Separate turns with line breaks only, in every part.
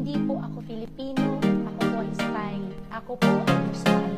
Hindi po ako Filipino, ako po ay style. Ako po ay style.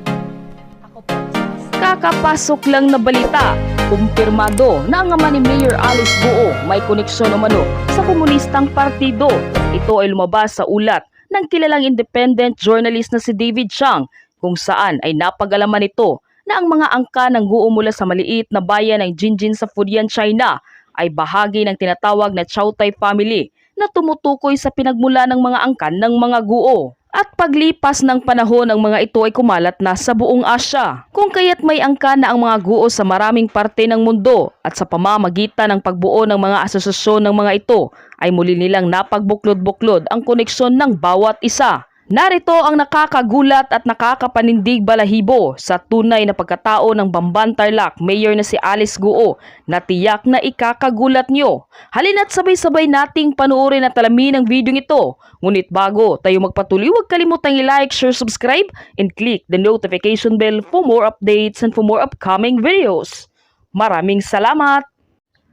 Ako po ay style.
Kakapasok lang na balita, kumpirmado na ang ama ni Mayor Alice Guo may koneksyon umano sa komunistang partido. Ito ay lumabas sa ulat ng kilalang independent journalist na si David Chang, kung saan ay napag-alaman nito na ang mga angka ng Guo mula sa maliit na bayan ng Jinjin sa Fujian, China ay bahagi ng tinatawag na Chautai family na tumutukoy sa pinagmula ng mga angkan ng mga Guo. At paglipas ng panahon ng mga ito ay kumalat na sa buong Asya. Kung kaya't may angka na ang mga Guo sa maraming parte ng mundo at sa pamamagitan ng pagbuo ng mga asosasyon ng mga ito ay muli nilang napagbuklod-buklod ang koneksyon ng bawat isa. Narito ang nakakagulat at nakakapanindig balahibo sa tunay na pagkatao ng Bamban Tarlac Mayor na si Alice Guo na tiyak na ikakagulat nyo. Halina't sabay-sabay nating panuorin at alamin ang video ito. Ngunit bago tayo magpatuloy, huwag kalimutang i-like, share, subscribe, and click the notification bell for more updates and for more upcoming videos. Maraming salamat!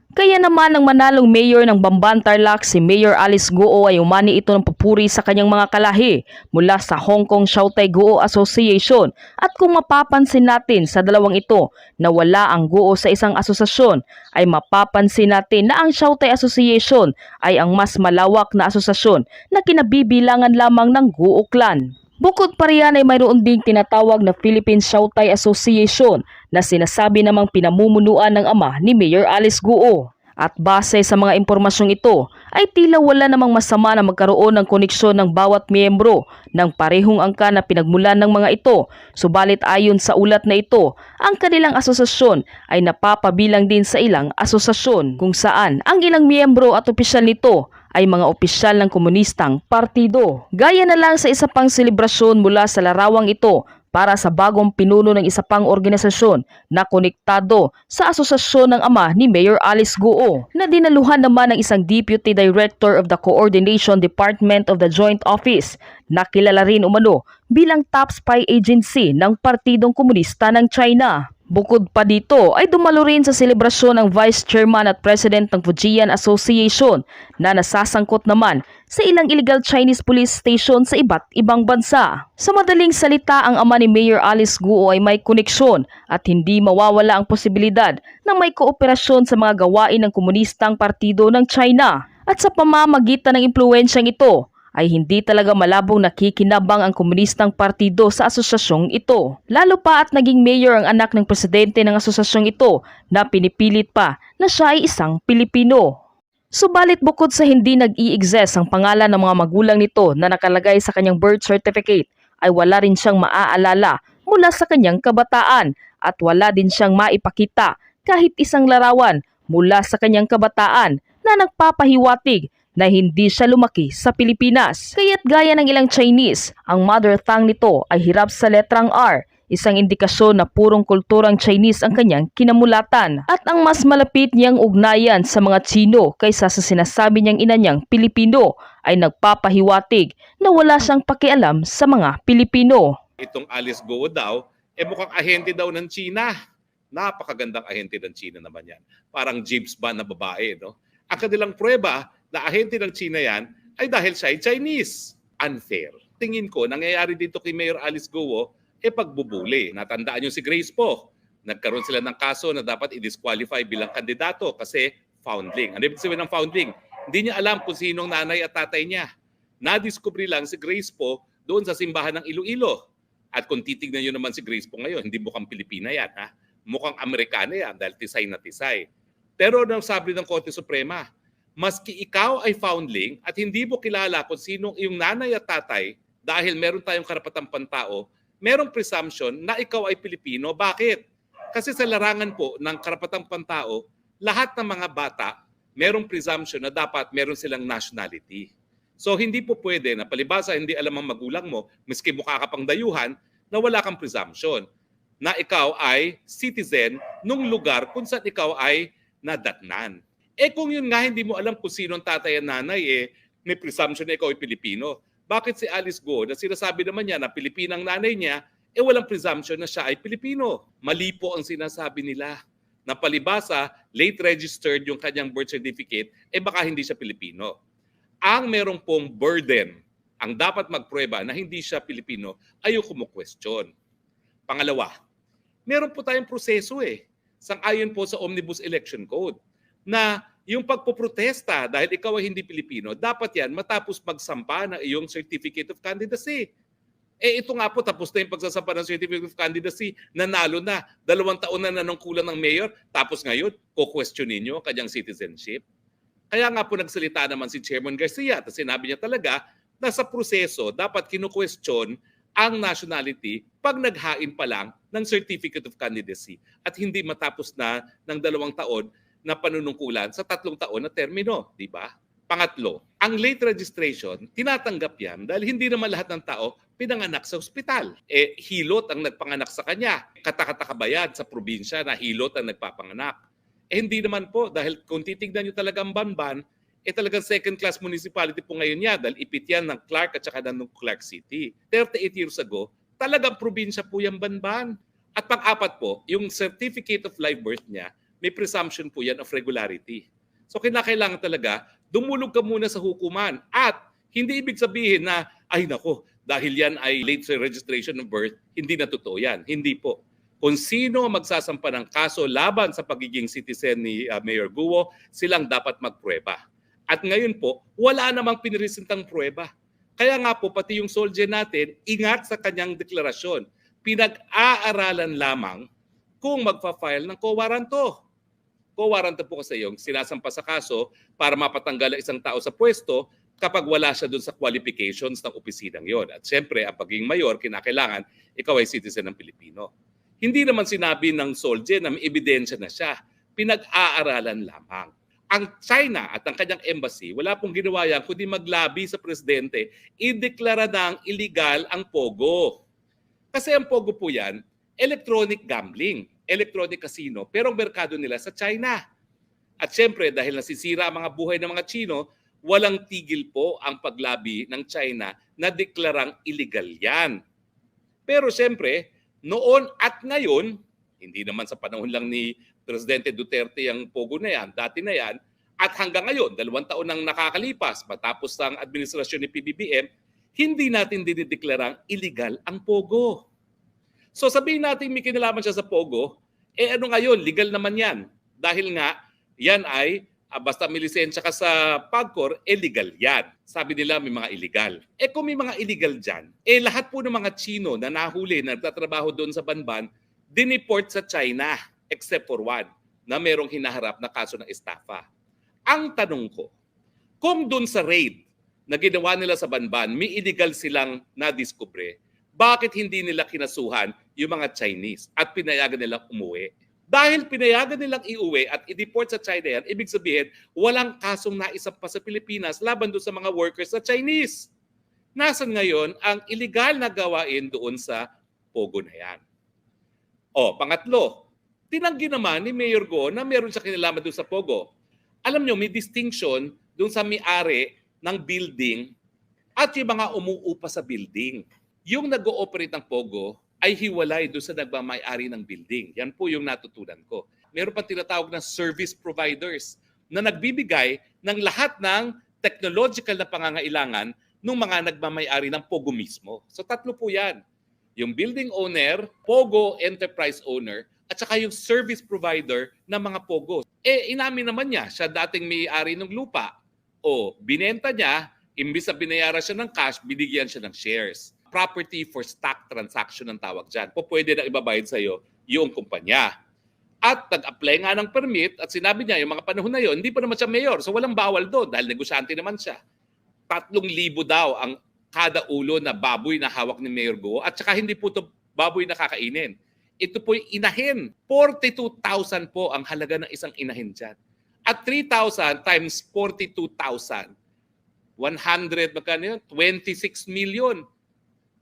Kaya naman ang manalong mayor ng Bamban Tarlac, si Mayor Alice Guo ay umani ito ng papuri sa kanyang mga kalahi mula sa Hong Kong Chautai Guo Association. At kung mapapansin natin sa dalawang ito na wala ang Guo sa isang asosasyon, ay mapapansin natin na ang Chautai Association ay ang mas malawak na asosasyon na kinabibilangan lamang ng Guo clan. Bukod pa riyan ay mayroon ding tinatawag na Philippine Chautai Association na sinasabi namang pinamumunuan ng ama ni Mayor Alice Guo. At base sa mga impormasyong ito ay tila wala namang masama na magkaroon ng koneksyon ng bawat miyembro ng parehong angka na pinagmulan ng mga ito. Subalit ayon sa ulat na ito, ang kanilang asosasyon ay napapabilang din sa ilang asosasyon kung saan ang ilang miyembro at opisyal nito ay mga opisyal ng komunistang partido. Gaya na lang sa isa pang selebrasyon mula sa larawang ito para sa bagong pinuno ng isa pang organisasyon na konektado sa asosasyon ng ama ni Mayor Alice Guo na dinaluhan naman ng isang Deputy Director of the Coordination Department of the Joint Office na kilala rin umano bilang top spy agency ng Partidong Komunista ng China. Bukod pa dito ay dumalo rin sa selebrasyon ng Vice Chairman at President ng Fujian Association na nasasangkot naman sa ilang illegal Chinese police station sa iba't ibang bansa. Sa madaling salita, ang ama ni Mayor Alice Guo ay may koneksyon at hindi mawawala ang posibilidad na may kooperasyon sa mga gawain ng komunistang partido ng China. At sa pamamagitan ng impluwensyang ito, ay hindi talaga malabong nakikinabang ang komunistang partido sa asosasyong ito. Lalo pa at naging mayor ang anak ng presidente ng asosasyong ito na pinipilit pa na siya ay isang Pilipino. Subalit bukod sa hindi nag-i-exist ang pangalan ng mga magulang nito na nakalagay sa kanyang birth certificate, ay wala rin siyang maaalala mula sa kanyang kabataan at wala din siyang maipakita kahit isang larawan mula sa kanyang kabataan na nagpapahiwatig na hindi siya lumaki sa Pilipinas. Kaya't gaya ng ilang Chinese, ang mother tongue nito ay hirap sa letrang R, isang indikasyon na purong kulturang Chinese ang kanyang kinamulatan. At ang mas malapit niyang ugnayan sa mga Chino kaysa sa sinasabi niyang ina niyang Pilipino ay nagpapahiwatig na wala siyang pakialam sa mga Pilipino.
Itong Alice Guo daw, mukhang ahente daw ng China. Napakagandang ahente ng China naman yan. Parang James Bond na babae, no? Ang kanilang prueba na ahente ng China yan ay dahil siya ay Chinese. Unfair. Tingin ko, nangyayari dito kay Mayor Alice Guo, pagbubuli. Natandaan nyo si Grace po. Nagkaroon sila ng kaso na dapat i-disqualify bilang kandidato kasi foundling. Ano ibig sabihin ng foundling? Hindi niya alam kung sinong nanay at tatay niya. Nadiscovery lang si Grace po doon sa simbahan ng Iloilo. At kung titignan nyo naman si Grace po ngayon, hindi mukhang Pilipina yan. Ha? Mukhang Amerikana yan dahil tisay na tisay. Pero nang sabi ng Korte Suprema, maski ikaw ay foundling at hindi mo kilala kung sinong iyong nanay at tatay dahil meron tayong karapatang pantao, merong presumption na ikaw ay Pilipino. Bakit? Kasi sa larangan po ng karapatang pantao, lahat ng mga bata merong presumption na dapat meron silang nationality. So hindi po pwede na palibasa hindi alam ang magulang mo, miski mukha ka pang dayuhan, na wala kang presumption na ikaw ay citizen nung lugar kung saan ikaw ay nadatnan. Kung yun nga hindi mo alam kung sino ang tatay at nanay, may presumption na ikaw ay Pilipino. Bakit si Alice Guo na sinasabi naman niya na Pilipinang nanay niya, walang presumption na siya ay Pilipino? Mali po ang sinasabi nila. Na palibasa, late registered yung kanyang birth certificate, baka hindi siya Pilipino. Ang meron pong burden Ang dapat magprueba na hindi siya Pilipino ay yung kumu-question. Pangalawa, meron po tayong proseso sang-ayon po sa Omnibus Election Code na yung pagpoprotesta dahil ikaw ay hindi Pilipino, dapat yan matapos magsampa ng iyong Certificate of Candidacy. Ito nga po, tapos na yung pagsasampa ng Certificate of Candidacy, nanalo na, 2 taon na nanungkulan ng mayor, tapos ngayon, kukwestiyonin nyo ang kanyang citizenship. Kaya nga po nagsalita naman si Chairman Garcia at sinabi niya talaga na sa proseso dapat kinu-question ang nationality pag naghain pa lang ng Certificate of Candidacy at hindi matapos na ng 2 taon na panunungkulan sa 3 taon na termino, di ba? Pangatlo, ang late registration, tinatanggap yan dahil hindi naman lahat ng tao pinanganak sa ospital. Hilot ang nagpanganak sa kanya. Katakataka ba yan sa probinsya na hilot ang nagpapanganak? Hindi naman po dahil kung titignan nyo talagang Banban, talagang second-class municipality po ngayon niya dahil ipit yan ng Clark at saka ng Clark City. 38 years ago, talagang probinsya po yung Banban. At pang-apat po, yung Certificate of Live Birth niya, may presumption po yan of regularity. So kinakailangan talaga, dumulog ka muna sa hukuman. At hindi ibig sabihin na, ay nako, dahil yan ay late registration of birth, hindi na totoo yan. Hindi po. Kung sino magsasampa ng kaso laban sa pagiging citizen ni Mayor Guo, silang dapat magprueba. At ngayon po, wala namang piniresentang prueba. Kaya nga po, pati yung soldier natin, ingat sa kanyang deklarasyon. Pinag-aaralan lamang kung magpa-file ng co-warranto. Co-warranto po kasi yung sinasampa sa kaso para mapatanggal ang isang tao sa pwesto kapag wala siya dun sa qualifications ng opisinang yon. At siyempre, ang pagiging mayor, kinakailangan ikaw ay citizen ng Pilipino. Hindi naman sinabi ng soldier na may ebidensya na siya. Pinag-aaralan lamang. Ang China at ang kanyang embassy, wala pong ginawa yan kundi maglabi sa presidente, ideklara ng illegal ang Pogo. Kasi ang Pogo po yan, electronic gambling, electronic casino, pero ang merkado nila sa China. At siyempre, dahil nasisira ang mga buhay ng mga Chino, walang tigil po ang paglabi ng China na deklarang illegal yan. Pero siyempre, noon at ngayon, hindi naman sa panahon lang ni Presidente Duterte ang Pogo na yan, dati na yan, at hanggang ngayon, 2 taon nang nakakalipas matapos ang administrasyon ni PBBM, hindi natin dinideklarang illegal ang Pogo. So sabihin natin may kinalaman siya sa Pogo, ano ngayon, legal naman yan. Dahil nga, yan ay, basta may lisensya ka sa PAGCOR, legal yan. Sabi nila may mga illegal. Kung may mga illegal dyan, lahat po ng mga Chino na nahuli, na nagtatrabaho doon sa Banban, dineport sa China. Except for one, na merong hinaharap na kaso ng estafa. Ang tanong ko, kung doon sa raid na ginawa nila sa Banban, may illegal silang nadiskubre, bakit hindi nila kinasuhan yung mga Chinese at pinayagan nilang umuwi? Dahil pinayagan nilang iuwi at i-deport sa China yan, ibig sabihin, walang kasong naisampa sa Pilipinas laban doon sa mga workers sa Chinese. Nasaan ngayon ang illegal na gawain doon sa Pogo na yan? Pangatlo, tinanggi naman ni Mayor Go na meron siya kinalaman doon sa Pogo. Alam nyo, may distinction doon sa may-ari ng building at yung mga umuupa sa building. Yung nag-ooperate ng Pogo ay hiwalay doon sa nagmamay-ari ng building. Yan po yung natutunan ko. Meron pa tinatawag na service providers na nagbibigay ng lahat ng technological na pangangailangan ng mga nagmamay-ari ng Pogo mismo. So 3 po yan. Yung building owner, Pogo enterprise owner, at saka yung service provider ng mga Pogo. Inamin naman niya, siya dating may-ari ng lupa. Binenta niya, imbis na binayaran siya ng cash, binigyan siya ng shares. Property for stock transaction ang tawag dyan. Pwede na ibabayad sa iyo yung kumpanya. At nag-apply nga ng permit at sinabi niya, yung mga panahon na yon, hindi pa naman siya mayor. So walang bawal doon dahil negosyante naman siya. 3,000 daw ang kada ulo na baboy na hawak ni Mayor Go at saka hindi po ito baboy na kakainin. Ito po'y inahin. 42,000 po ang halaga ng isang inahin dyan. At 3,000 times 42,000. 100, magkano yun? 26 million.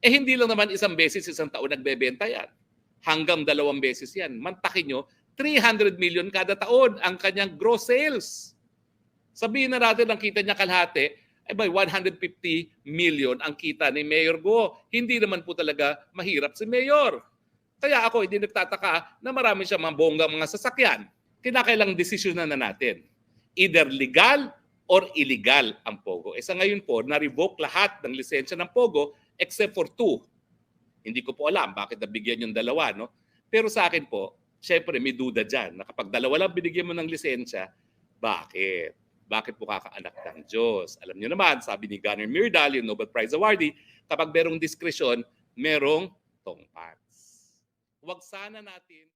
Hindi lang naman isang beses, isang taon nagbebenta yan. Hanggang 2 beses yan. Mantakin nyo, 300 million kada taon ang kanyang gross sales. Sabihin na natin ang kita niya kalahati, ay by 150 million ang kita ni Mayor Go. Hindi naman po talaga mahirap si Mayor. Kaya ako hindi nagtataka na marami siyang mga bonggang mga sasakyan. Kinakailang desisyon na natin. Either legal or illegal ang Pogo. Sa ngayon po, na-revoke lahat ng lisensya ng Pogo except for 2. Hindi ko po alam bakit nabigyan yung dalawa, no? Pero sa akin po, syempre may duda dyan na kapag dalawa lang binigyan mo ng lisensya, bakit? Bakit po kakaanak ng Diyos? Alam niyo naman, sabi ni Gunnar Myrdal, yung Nobel Prize awardee, kapag merong diskresyon, merong tongpats. Huwag sana natin